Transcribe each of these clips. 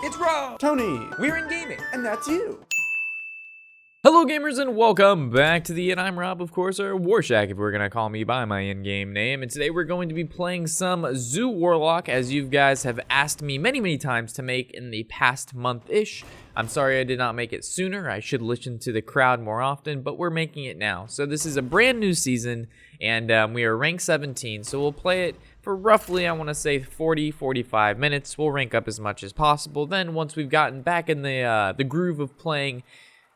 It's Rob! Tony! We're in gaming! And that's you! Hello gamers and welcome back to the I'm Rob, of course, or Warshack if we're gonna call me by my in-game name. And today we're going to be playing some Zoo Warlock, as you guys have asked me many times to make in the past month-ish. I'm sorry I did not make it sooner. I should listen to the crowd more often, but we're making it now. So this is a brand new season, and we are rank 17, so we'll play it for roughly, I want to say 40-45 minutes. We'll rank up as much as possible. Then once we've gotten back in the groove of playing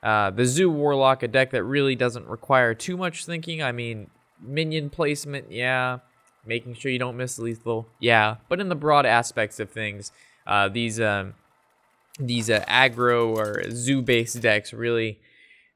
the Zoo Warlock, a deck that really doesn't require too much thinking. I mean, minion placement, yeah. Making sure you don't miss lethal, yeah. But in the broad aspects of things, these aggro or zoo-based decks really,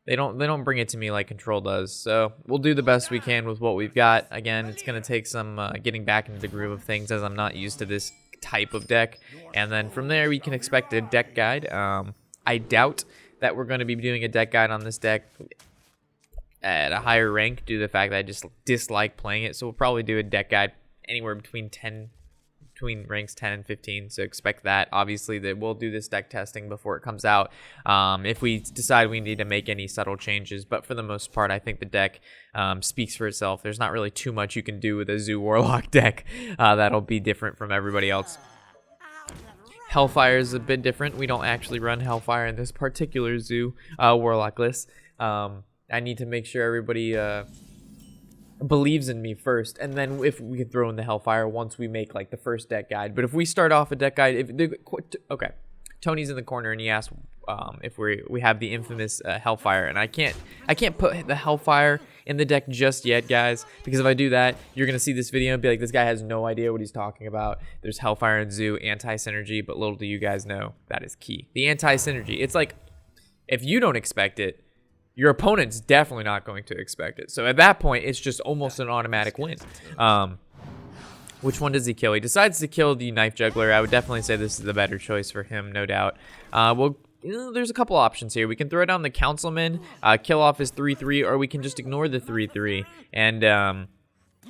they don't bring it to me like Control does. So we'll do the best we can with what we've got. Again, it's gonna take some getting back into the groove of things, as I'm not used to this type of deck. And then from there, we can expect a deck guide. I doubt that we're going to be doing a deck guide on this deck at a higher rank due to the fact that I just dislike playing it. So we'll probably do a deck guide anywhere between ranks 10 and 15. So expect that. Obviously, that we'll do this deck testing before it comes out if we decide we need to make any subtle changes. But for the most part, I think the deck speaks for itself. There's not really too much you can do with a Zoo Warlock deck that'll be different from everybody else. Hellfire is a bit different. We don't actually run Hellfire in this particular Zoo Warlock list. I need to make sure everybody believes in me first, and then if we can throw in the Hellfire once we make like the first deck guide. But if we start off a deck guide, okay, Tony's in the corner and he asked if we have the infamous Hellfire, and I can't put the Hellfire in the deck just yet, guys, because if I do that, you're gonna see this video and be like, this guy has no idea what he's talking about. There's Hellfire and Zoo anti-synergy, but little do you guys know that is key. The anti-synergy, it's like if you don't expect it, your opponent's definitely not going to expect it. So at that point, it's just almost an automatic win. Which one does he kill? He decides to kill the Knife Juggler. I would definitely say this is the better choice for him, no doubt. Well, there's a couple options here. We can throw down the Councilman, kill off his 3-3, or we can just ignore the 3-3, and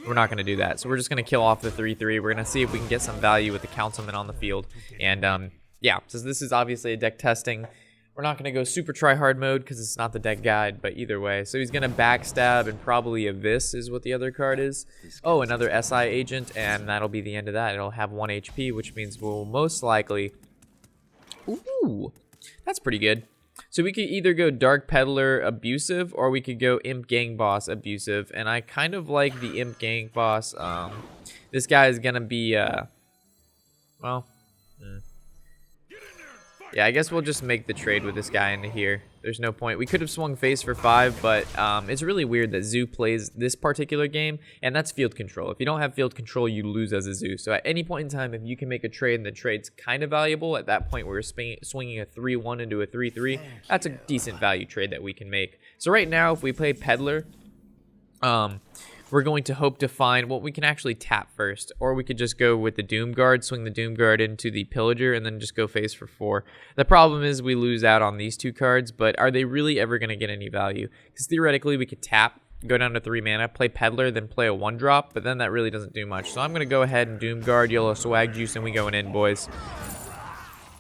we're not going to do that. So we're just going to kill off the 3-3. We're going to see if we can get some value with the Councilman on the field. And yeah, so this is obviously a deck testing. We're not going to go super try-hard mode because it's not the deck guide, but either way. So he's going to backstab and probably Abyss is what the other card is. Oh, another SI agent, and that'll be the end of that. It'll have 1 HP, which means we'll most likely... Ooh, that's pretty good. So we could either go Dark Peddler Abusive, or we could go Imp Gang Boss Abusive, and I kind of like the Imp Gang Boss. This guy is going to be, well... Yeah, I guess we'll just make the trade with this guy into here. There's no point. We could have swung face for 5, but it's really weird that Zoo plays this particular game, and that's field control. If you don't have field control, you lose as a Zoo. So at any point in time, if you can make a trade and the trade's kind of valuable, at that point we're swinging a 3-1 into a 3-3, that's a decent value trade that we can make. So right now, if we play Peddler, we're going to hope to find, well, we can actually tap first, or we could just go with the Doom Guard, swing the Doom Guard into the Pillager, and then just go face for 4. The problem is we lose out on these 2 cards, but are they really ever going to get any value? Because theoretically, we could tap, go down to 3 mana, play Peddler, then play a 1-drop, but then that really doesn't do much. So I'm going to go ahead and Doom Guard, Yellow Swag Juice, and we going in, boys.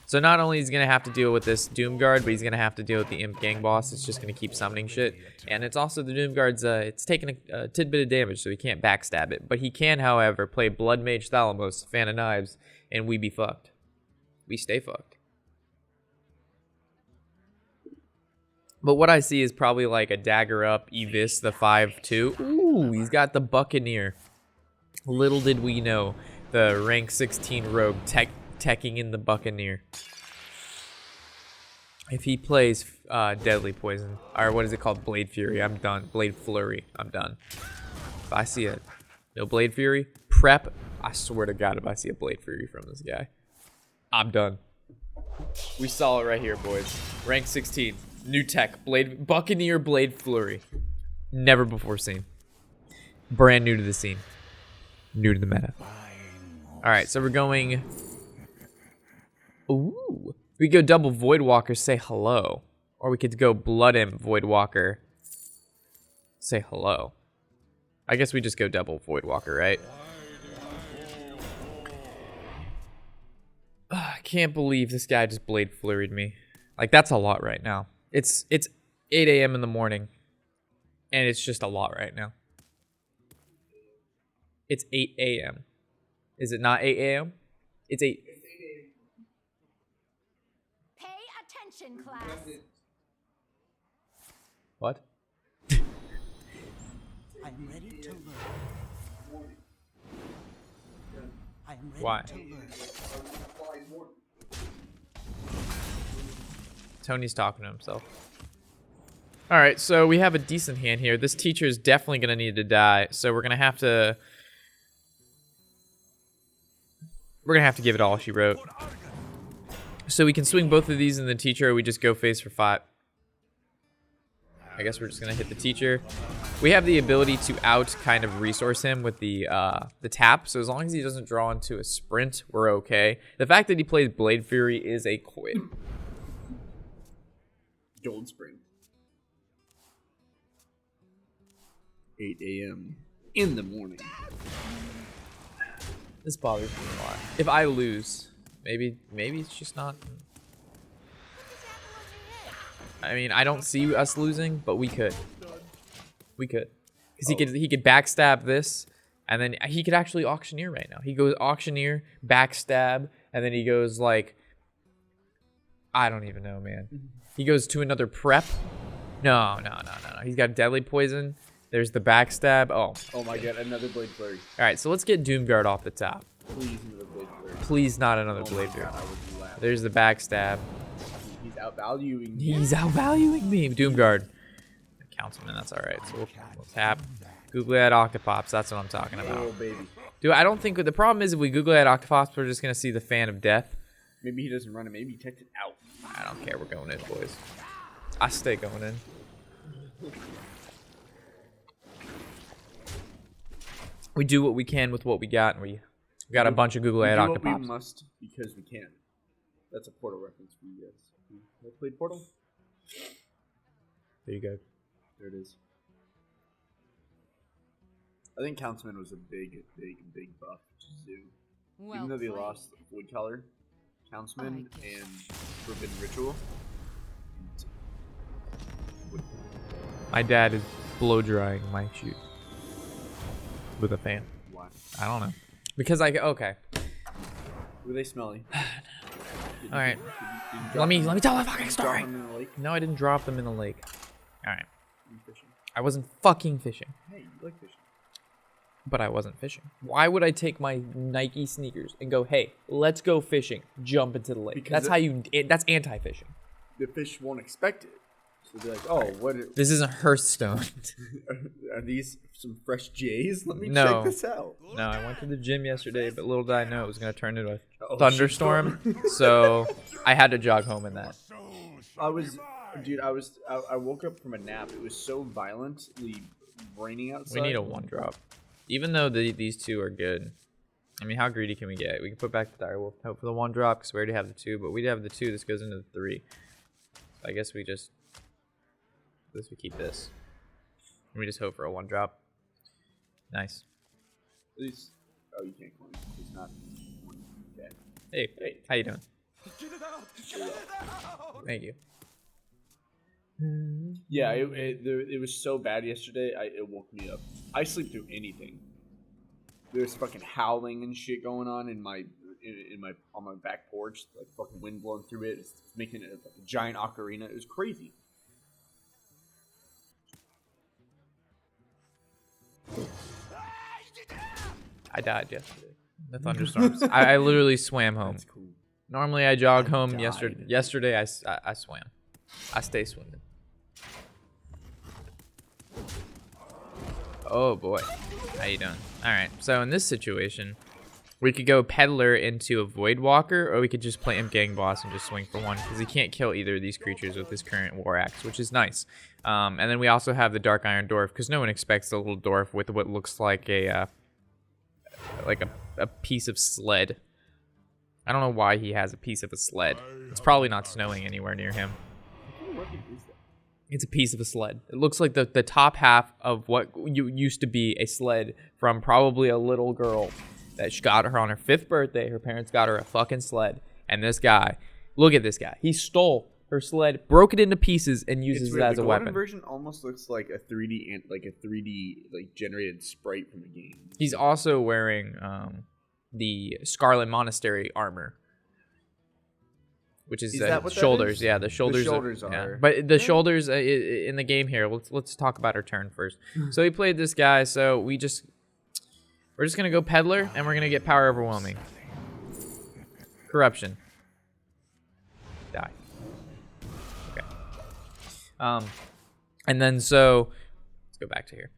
So not only is he going to have to deal with this Doom Guard, but he's going to have to deal with the Imp Gang Boss. It's just going to keep summoning shit. And it's also the Doom Guard's, it's taking a tidbit of damage, so he can't backstab it. But he can, however, play Blood Mage Thalamus, Fan of Knives, and we be fucked. We stay fucked. But what I see is probably like a Dagger Up, Evis, the 5-2. Ooh, he's got the Buccaneer. Little did we know, the rank 16 rogue teching in the Buccaneer. If he plays Deadly Poison, or what is it called, Blade Fury, I'm done. Blade Flurry, I'm done. If I see it, no Blade Fury, prep, I swear to God, if I see a Blade Fury from this guy, I'm done. We saw it right here, boys. Rank 16, new tech, Buccaneer Blade Flurry. Never before seen. Brand new to the scene. New to the meta. Alright, so we're going... Ooh. We could go double Voidwalker, say hello. Or we could go Blood Imp Voidwalker, say hello. I guess we just go double Voidwalker, right? can't believe this guy just blade flurried me. Like, that's a lot right now. It's 8 a.m. in the morning, and it's just a lot right now. It's 8 a.m. Is it not 8 a.m.? It's 8. Pay attention, class. What? I'm ready to learn. I am ready Why? to learn. Tony's talking to himself. All right, so we have a decent hand here. This teacher is definitely going to need to die, so we're going to have to... We're going to have to give it all she wrote. So we can swing both of these in the teacher, or we just go face for 5. I guess we're just going to hit the teacher. We have the ability to kind of resource him with the tap, so as long as he doesn't draw into a sprint, we're okay. The fact that he plays Blade Fury is a quit. Gold Spring. 8 a.m. in the morning. This bothers me a lot. If I lose, maybe it's just not... I mean, I don't see us losing, but we could. We could. Because he could backstab this, and then he could actually auctioneer right now. He goes auctioneer, backstab, and then he goes like... I don't even know, man. He goes to another prep. No. He's got deadly poison. There's the backstab. Oh my god, another Blade Flurry. All right, so let's get Doomguard off the top. Please, another Blade Flurry. Please, not another Blade Flurry. There's the backstab. He's outvaluing me. He's outvaluing me. Doomguard. Councilman, that's all right. So we'll tap. Googly Eyed Octopops. That's what I'm talking about. Oh, baby. Dude, I don't think... The problem is if we Googly Eyed Octopops, we're just going to see the Fan of Death. Maybe he doesn't run it. Maybe he teched it out. I don't care. We're going in, boys. I stay going in. We do what we can with what we got, and we got a bunch of Googly Eyed Octopops. Octopops. We must because we can. That's a Portal reference for you guys. You played Portal? There you go. There it is. I think Councilman was a big buff to Zoo. Well Even though they played. lost Woodcolor, Councilman, and Forbidden Ritual. My dad is blow drying my shoe with a fan. Why? I don't know. Because okay. Were they smelly? All right. Did you Let me drop tell the them- fucking did you drop story. them in the lake? No, I didn't drop them in the lake. All right. You fishing? I wasn't fucking fishing. Hey, you like fishing? But I wasn't fishing. Why would I take my Nike sneakers and go, hey, let's go fishing, jump into the lake? Because That's anti-fishing. The fish won't expect it. So they're like, oh, what This isn't Hearthstone. are these some fresh J's? Let me No. check this out. No, I went to the gym yesterday, but little did I know it was going to turn into a Oh, thunderstorm. So I had to jog home in that. I woke up from a nap. It was so violently raining outside. We need a 1-drop. Even though these two are good. I mean, how greedy can we get? We can put back the Direwolf, hope for the 1-drop, because we already have the 2, but we have the 2. This goes into the 3. So I guess we just... we keep this. And we just hope for a 1-drop. Nice. At least, oh, you can't call me. It's not. Okay. Hey, how you doing? Thank you. Yeah, it was so bad yesterday. It woke me up. I sleep through anything. There's fucking howling and shit going on on my back porch, like fucking wind blowing through it. It's making it like a giant ocarina. It was crazy. I died yesterday. The thunderstorms. I literally swam home. That's cool. Normally I jog home. died. Yesterday I swam. I stay swimming. Oh boy, how you doing? All right, so in this situation, we could go Peddler into a Voidwalker, or we could just play Imp Gang Boss and just swing for 1, because he can't kill either of these creatures with his current War Axe, which is nice. And then we also have the Dark Iron Dwarf, because no one expects a little dwarf with what looks like a piece of sled. I don't know why he has a piece of a sled. It's probably not snowing anywhere near him. What is that? It's a piece of a sled. It looks like the top half of what used to be a sled from probably a little girl that she got her on her 5th birthday. Her parents got her a fucking sled, And this guy, look at this guy. He stole her sled, broke it into pieces, and uses it as a weapon. The version almost looks like a 3D generated sprite from a game. He's also wearing the Scarlet Monastery armor, which is that what that shoulders. is? Yeah, the shoulders. The shoulders yeah. are. But the shoulders in the game here. Let's talk about our turn first. So we played this guy. So we're just gonna go peddler, and we're gonna get power overwhelming. Corruption. Die. Okay. And then so let's go back to here.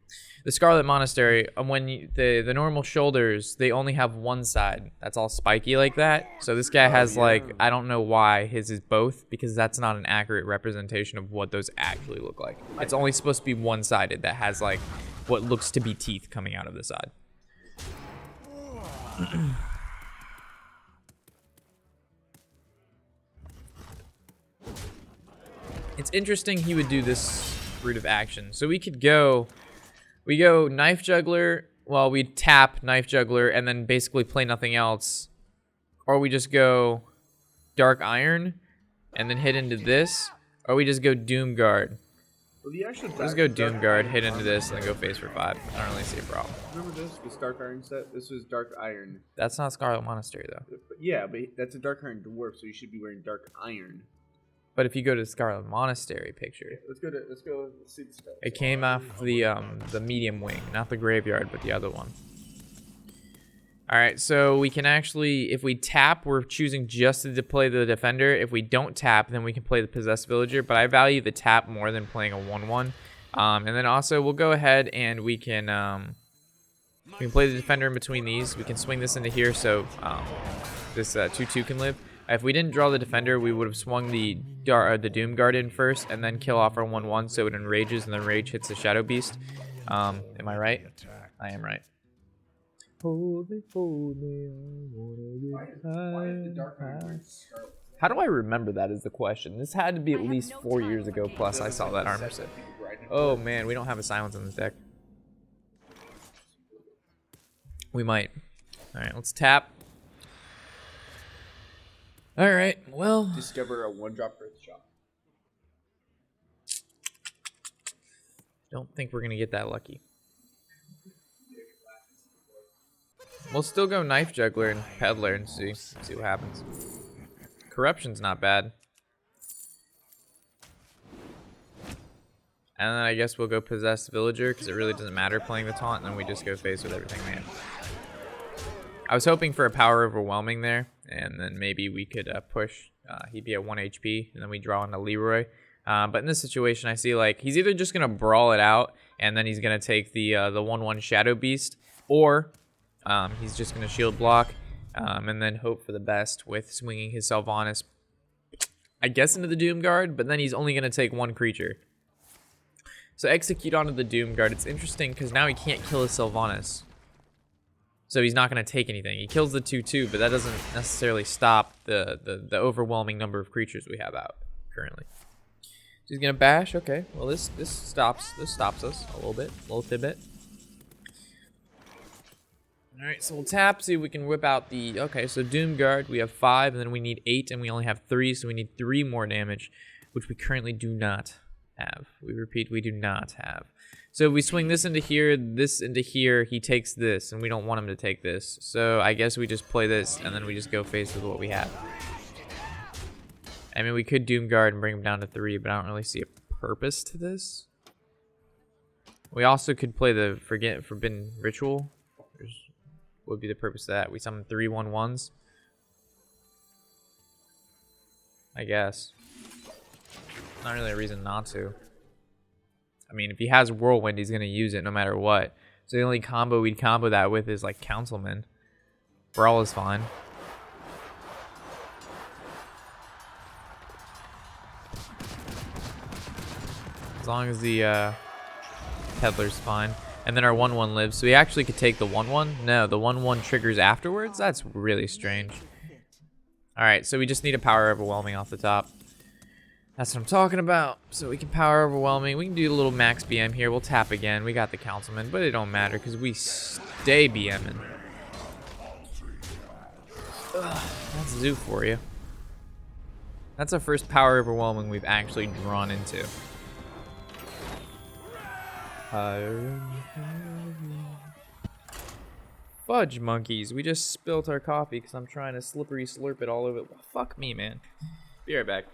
The Scarlet Monastery, when the normal shoulders, they only have one side that's all spiky like that. So this guy has like, I don't know why his is both, because that's not an accurate representation of what those actually look like. It's only supposed to be one-sided that has like what looks to be teeth coming out of the side. It's interesting he would do this route of action. So we go Knife Juggler, well, we tap Knife Juggler and then basically play nothing else. Or we just go Dark Iron and then hit into this. Or we just go Doom Guard. Well, Let's go Doom Guard, hit into this, and then go face for 5. I don't really see a problem. Remember this Dark Iron set? This was Dark Iron. That's not Scarlet Monastery, though. Yeah, but that's a Dark Iron dwarf, so you should be wearing Dark Iron. But if you go to the Scarlet Monastery picture, Let's see the stuff. it came off the medium wing, not the graveyard, but the other one. All right, so we can actually, if we tap, we're choosing just to play the defender. If we don't tap, then we can play the possessed villager. But I value the tap more than playing a 1/1. And then also we'll go ahead and we can play the defender in between these. We can swing this into here, so this 2/2 can live. If we didn't draw the defender, we would have swung the Doom Guard in first and then kill off our 1/1 so it enrages and then rage hits the Shadow Beast. Am I right? I am right. Hold me, I wanna get high. How do I remember that is the question. This had to be at least 4 years ago plus I saw that armor set. Oh man, we don't have a silence in this deck. We might. Alright, let's tap. Alright, well. Discover a 1-drop Earth Shot. Don't think we're gonna get that lucky. We'll still go Knife Juggler and Peddler and see what happens. Corruption's not bad. And then I guess we'll go Possessed Villager because it really doesn't matter playing the taunt, and then we just go face with everything we have. I was hoping for a power overwhelming there, and then maybe we could push. He'd be at 1 HP, and then we draw into Leroy. But in this situation, I see like he's either just gonna brawl it out, and then he's gonna take the 1/1 Shadow Beast, or he's just gonna shield block, and then hope for the best with swinging his Sylvanas, I guess, into the Doom Guard. But then he's only gonna take 1 creature. So execute onto the Doom Guard. It's interesting because now he can't kill his Sylvanas. So he's not going to take anything. He kills the 2/2, but that doesn't necessarily stop the overwhelming number of creatures we have out currently. So he's going to bash. Okay, well this stops us a little tidbit. All right, so we'll tap, see if we can whip out the, okay, so Doom Guard, we have 5, and then we need 8, and we only have 3, so we need 3 more damage, which we currently do not have. We repeat, we do not have. So if we swing this into here, he takes this, and we don't want him to take this. So I guess we just play this, and then we just go face with what we have. I mean, we could Doom Guard and bring him down to 3, but I don't really see a purpose to this. We also could play the Forbidden Ritual. What would be the purpose of that? We summon 3 1/1s. I guess. Not really a reason not to. I mean, if he has Whirlwind, he's going to use it no matter what. So the only combo we'd combo that with is like Councilman. Brawl is fine. As long as the Peddler's fine. And then our 1/1 lives. So we actually could take the 1/1. No, the 1/1 triggers afterwards? That's really strange. Alright, so we just need a power overwhelming off the top. That's what I'm talking about. So we can power overwhelming. We can do a little max BM here. We'll tap again. We got the Councilman, but it don't matter because we stay BMing. Ugh, that's Zoo for you. That's our first power overwhelming we've actually drawn into. Fudge monkeys. We just spilt our coffee because I'm trying to slippery slurp it all over. Fuck me, man. Be right back.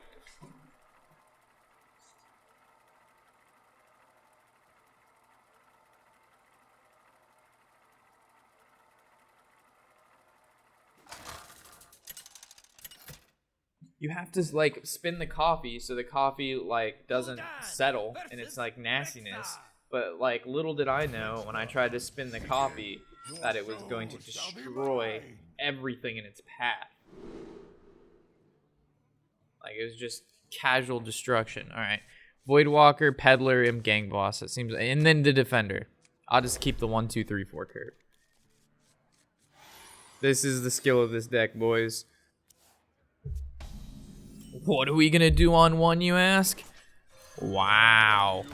You have to like spin the coffee so the coffee like doesn't settle and it's like nastiness. But like little did I know when I tried to spin the coffee that it was going to destroy everything in its path. Like it was just casual destruction. All right, Voidwalker, Peddler, and Gang Boss. It seems, and then the Defender. I'll just keep the 1, 2, 3, 4 curve. This is the skill of this deck, boys. What are we gonna do on 1, you ask? Wow.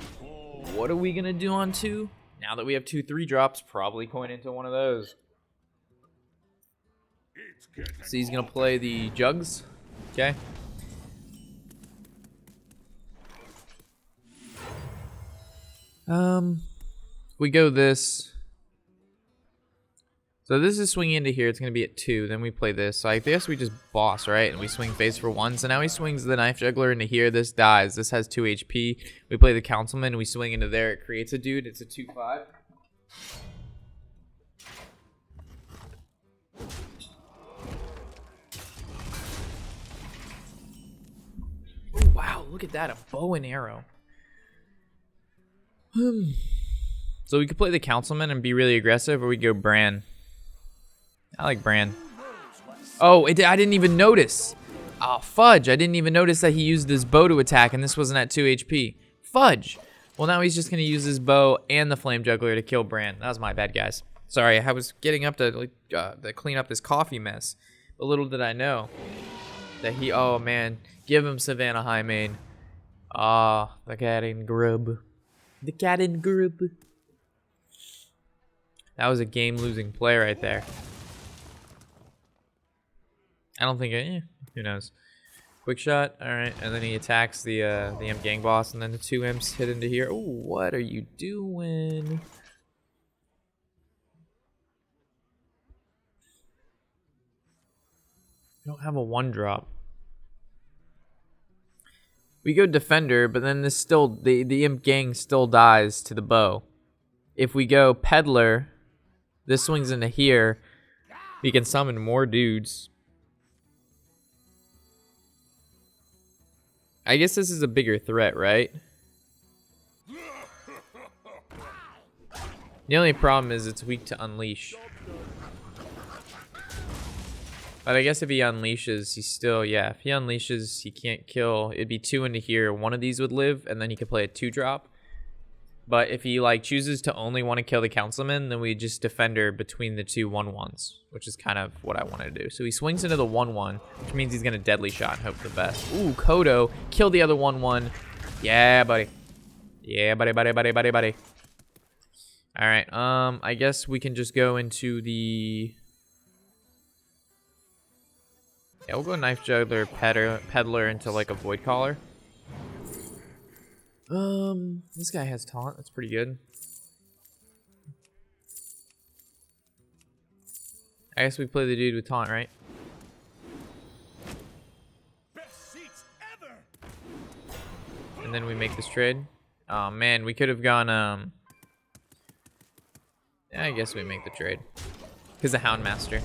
What are we gonna do on 2? Now that we have 2 3-drops, probably coin into one of those. So he's gonna play the Jugs. Okay. We go this. So this is swinging into here. It's going to be at 2. Then we play this. So I guess we just boss, right? And we swing face for 1. So now he swings the Knife Juggler into here. This dies. This has 2 HP. We play the Councilman. And we swing into there. It creates a dude. It's a 2/5. Oh, wow. Look at that. A bow and arrow. So we could play the Councilman and be really aggressive. Or we go Bran. I like Bran. Oh, I didn't even notice. Oh, fudge. I didn't even notice that he used his bow to attack and this wasn't at 2 HP. Fudge. Well, now he's just going to use his bow and the Flame Juggler to kill Bran. That was my bad, guys. Sorry, I was getting up to clean up this coffee mess. But little did I know that he... Oh, man. Give him Savannah High Main. Ah, the cat in grub. The cat in grub. That was a game-losing play right there. I don't think who knows. Quick shot, all right, and then he attacks the Imp Gang Boss, and then the 2 imps hit into here. Oh, what are you doing? We don't have a 1-drop. We go Defender, but then this still the Imp Gang still dies to the bow. If we go Peddler, this swings into here. We can summon more dudes. I guess this is a bigger threat, right? The only problem is it's weak to Unleash. But I guess if he unleashes, he's still, yeah, if he unleashes, he can't kill. It'd be 2 into here. One of these would live, and then he could play a 2-drop. But if he like chooses to only want to kill the Councilman, then we just Defender between the 2 1/1s, which is kind of what I want to do. So he swings into the 1/1, which means he's going to Deadly Shot and hope for the best. Ooh, Kodo. Kill the other 1/1. Yeah, buddy. Yeah, buddy. All right. I guess we can just go into the... Yeah, we'll go Knife Juggler, Peddler into like a Void Caller. This guy has taunt. That's pretty good. I guess we play the dude with taunt, right? Best seats ever. And then we make this trade. Oh man, we could have gone. Yeah, I guess we make the trade because the Houndmaster.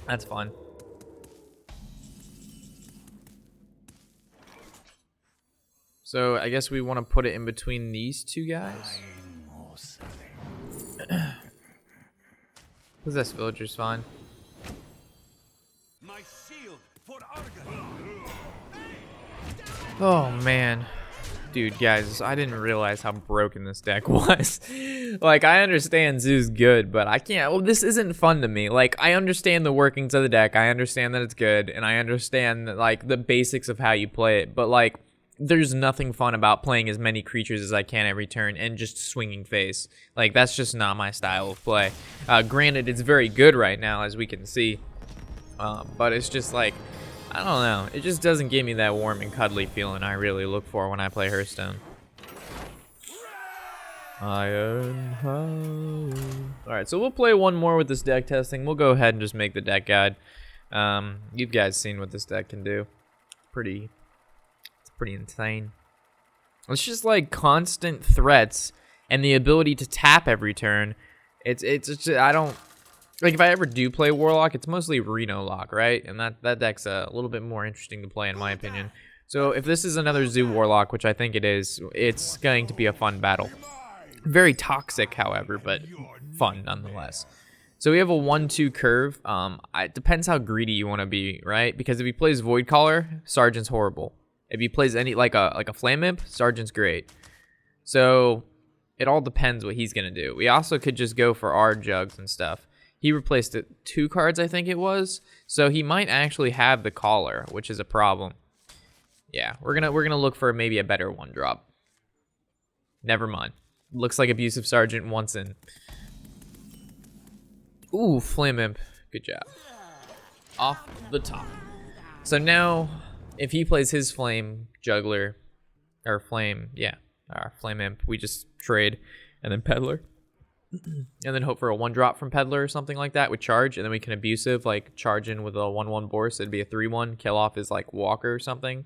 That's fun. So I guess we want to put it in between these 2 guys. Possessed Villager's fine. My shield for Argon. Oh man. Dude, guys, I didn't realize how broken this deck was. Like, I understand Zoo's good, but I can't. Well, this isn't fun to me. Like, I understand the workings of the deck. I understand that it's good, and I understand that, like, the basics of how you play it. But, like, there's nothing fun about playing as many creatures as I can every turn and just swinging face. Like, that's just not my style of play. Granted, it's very good right now, as we can see. But it's just like, I don't know. It just doesn't give me that warm and cuddly feeling I really look for when I play Hearthstone. Alright, so we'll play one more with this deck testing. We'll go ahead and just make the deck guide. You guys seen what this deck can do. It's pretty insane. It's just like constant threats and the ability to tap every turn. It's just, I don't like, if I ever do play Warlock, it's mostly Reno Lock, right? And that deck's a little bit more interesting to play in my opinion. So if this is another Zoo Warlock, which I think it is, it's going to be a fun battle. Very toxic, however, but fun nonetheless. So we have a 1-2 curve. It depends how greedy you want to be, right? Because if he plays Void Caller, Sergeant's horrible. If he plays any like a Flame Imp, Sergeant's great. So it all depends what he's gonna do. We also could just go for our jugs and stuff. He replaced it 2 cards, I think it was. So he might actually have the Caller, which is a problem. Yeah, we're gonna look for maybe a better 1-drop. Never mind. Looks like Abusive Sergeant once in. Ooh, Flame Imp. Good job. Off the top. So now, if he plays his Flame Juggler, or Flame, yeah, our Flame Imp, we just trade, and then Peddler. And then hope for a 1-drop from Peddler or something like that with charge, and then we can Abusive, like charge in with a 1/1 Bourse. It'd be a 3/1, kill off his like Walker or something.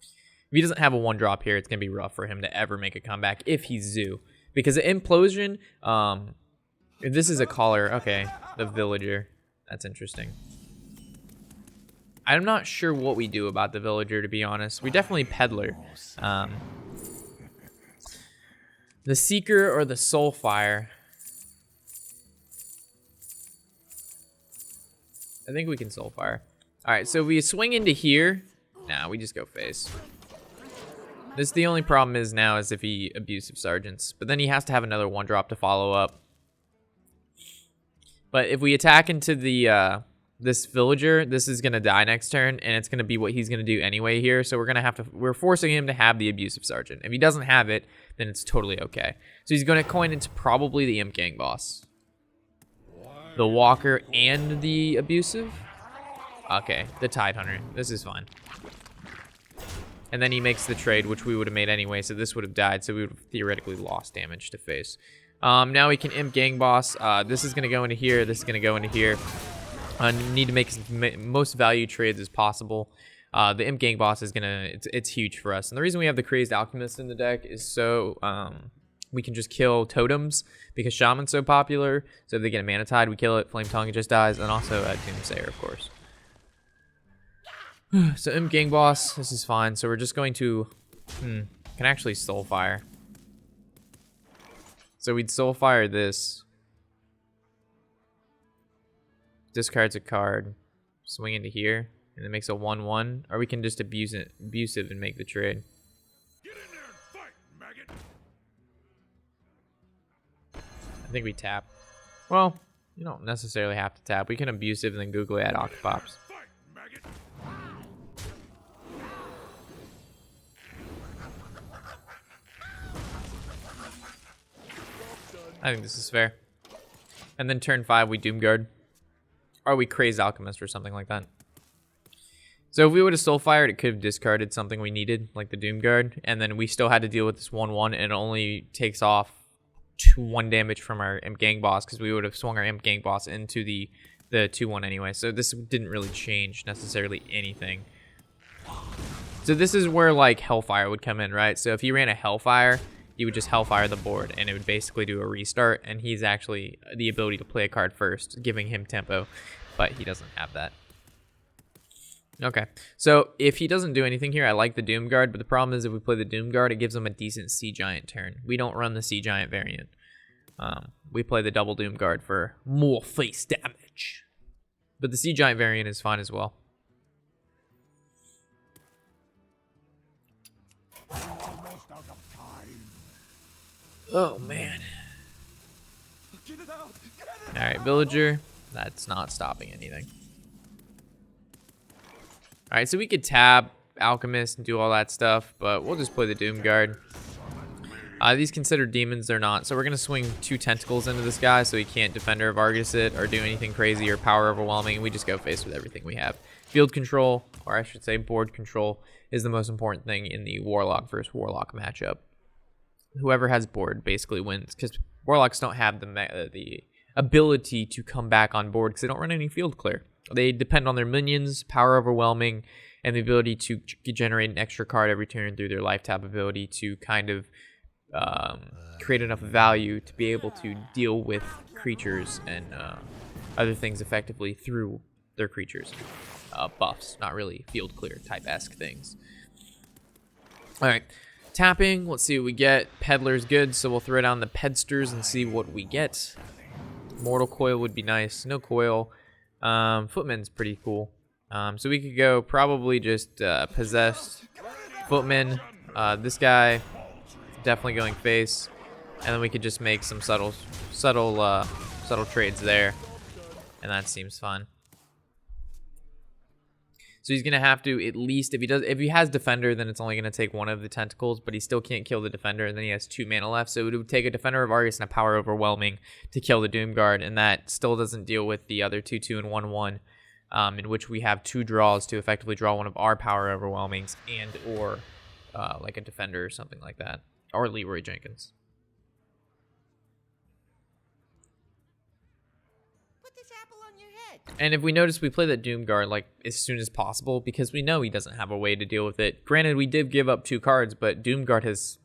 If he doesn't have a 1-drop here, it's gonna be rough for him to ever make a comeback if he's Zoo. Because the Implosion, if this is a Caller, okay, the Villager, that's interesting. I'm not sure what we do about the Villager, to be honest. We definitely Peddler. The Seeker or the Soulfire. I think we can Soulfire. Alright, so we swing into here. Nah, we just go face. This, the only problem is now is if he Abusive Sergeants. But then he has to have another 1-drop to follow up. But if we attack into the this Villager, this is gonna die next turn, and it's gonna be what he's gonna do anyway here. So we're forcing him to have the Abusive Sergeant. If he doesn't have it, then it's totally okay. So he's gonna coin into probably the Imp Gang Boss, the Walker, and the Abusive. Okay, the Tide Hunter. This is fine. And then he makes the trade, which we would have made anyway, so this would have died, so we would have theoretically lost damage to face. Now we can Imp Gang Boss. This is going to go into here. This is going to go into here. Need to make as most value trades as possible. The Imp Gang Boss is going to... It's huge for us. And the reason we have the Crazed Alchemist in the deck is so we can just kill totems, because Shaman's so popular. So if they get a Mana Tide, we kill it. Flame Tongue, it just dies. And also Doomsayer, of course. So Imp Gang Boss, this is fine. So we're just going to... can actually Soulfire. So we'd Soulfire this. Discards a card. Swing into here. And it makes a 1/1. Or we can just Abusive and make the trade. Get in there and fight, maggot. I think we tap. Well, you don't necessarily have to tap. We can Abusive and then Googly add Octopops. Fight, maggot. I think this is fair. And then turn 5, we Doomguard. Or we Crazed Alchemist or something like that. So if we would have Soulfired, it could have discarded something we needed, like the Doomguard. And then we still had to deal with this 1/1, and it only takes off 1 damage from our Imp Gang Boss, because we would have swung our Imp Gang Boss into the 2/1 anyway. So this didn't really change necessarily anything. So this is where like Hellfire would come in, right? So if he ran a Hellfire, he would just Hellfire the board, and it would basically do a restart, and he's actually the ability to play a card first, giving him tempo, but he doesn't have that. Okay, so if he doesn't do anything here, I like the Doomguard, but the problem is if we play the Doomguard, it gives him a decent Sea Giant turn. We don't run the Sea Giant variant. We play the double Doomguard for more face damage. But the Sea Giant variant is fine as well. Oh, man. Alright, Villager. That's not stopping anything. Alright, so we could tab. Alchemist and do all that stuff, but we'll just play the Doom Guard. These considered demons, they're not. So we're going to swing 2 tentacles into this guy so he can't Defender of Argus it or do anything crazy or power overwhelming. We just go face with everything we have. Field control, or I should say board control, is the most important thing in the Warlock versus Warlock matchup. Whoever has board basically wins, because Warlocks don't have the ability to come back on board because they don't run any field clear. They depend on their minions, power overwhelming, and the ability to generate an extra card every turn through their life tap ability to kind of create enough value to be able to deal with creatures and other things effectively through their creatures. Buffs, not really field clear type-esque things. Alright, tapping, let's see what we get. Peddler's good, so we'll throw down the Pedsters and see what we get. Mortal Coil would be nice. No Coil. Footman's pretty cool. So we could go probably just Possessed, Footman, this guy, definitely going face, and then we could just make some subtle trades there, and that seems fun. So he's gonna have to at least, if he has Defender, then it's only gonna take 1 of the tentacles, but he still can't kill the Defender, and then he has 2 mana left. So it would take a Defender of Argus and a Power Overwhelming to kill the Doom Guard, and that still doesn't deal with the other 2/2 and 1/1, in which we have 2 draws to effectively draw one of our Power Overwhelmings and or like a Defender or something like that, or Leroy Jenkins. And if we notice, we play that Doom Guard like as soon as possible because we know he doesn't have a way to deal with it. Granted, we did give up 2 cards, but Doom Guard has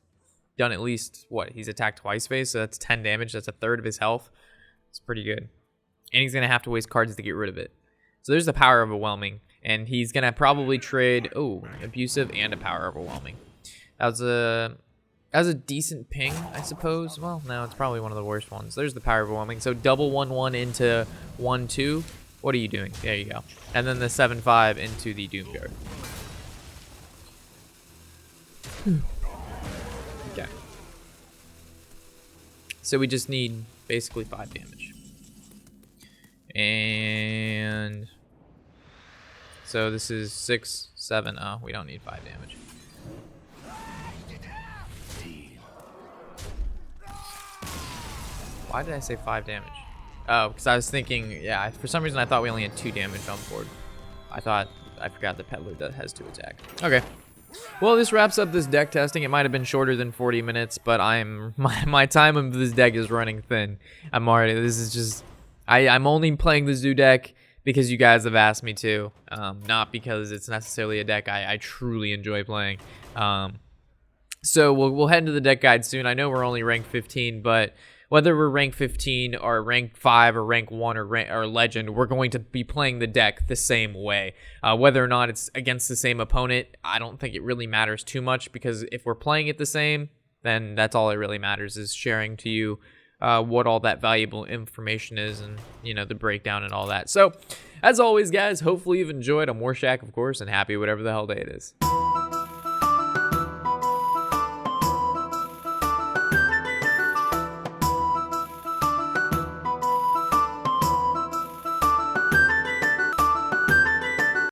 done at least, what, he's attacked twice face, so that's 10 damage. That's a third of his health. It's pretty good. And he's going to have to waste cards to get rid of it. So there's the Power Overwhelming, and he's going to probably trade, Abusive and a Power Overwhelming. That was a decent ping, I suppose. Well, no, it's probably one of the worst ones. There's the Power Overwhelming. So double 1/1 into 1/2. What are you doing? There you go. And then the 7/5 into the Doom Guard. Okay. So we just need basically 5 damage. And so this is 6, 7. Oh, we don't need 5 damage. Why did I say 5 damage? Oh, because I was thinking, yeah, for some reason I thought we only had 2 damage on board. I forgot the Peddler has 2 attack. Okay. Well, this wraps up this deck testing. It might have been shorter than 40 minutes, but my time of this deck is running thin. I'm only playing the Zoo deck because you guys have asked me to, not because it's necessarily a deck I truly enjoy playing. So we'll head into the deck guide soon. I know we're only rank 15, but whether we're rank 15 or rank 5 or rank 1 or legend, we're going to be playing the deck the same way. Whether or not it's against the same opponent, I don't think it really matters too much, because if we're playing it the same, then that's all it really matters, is sharing to you what all that valuable information is, and the breakdown and all that. So as always, guys, hopefully you've enjoyed. I'm Warshack, of course, and happy whatever the hell day it is.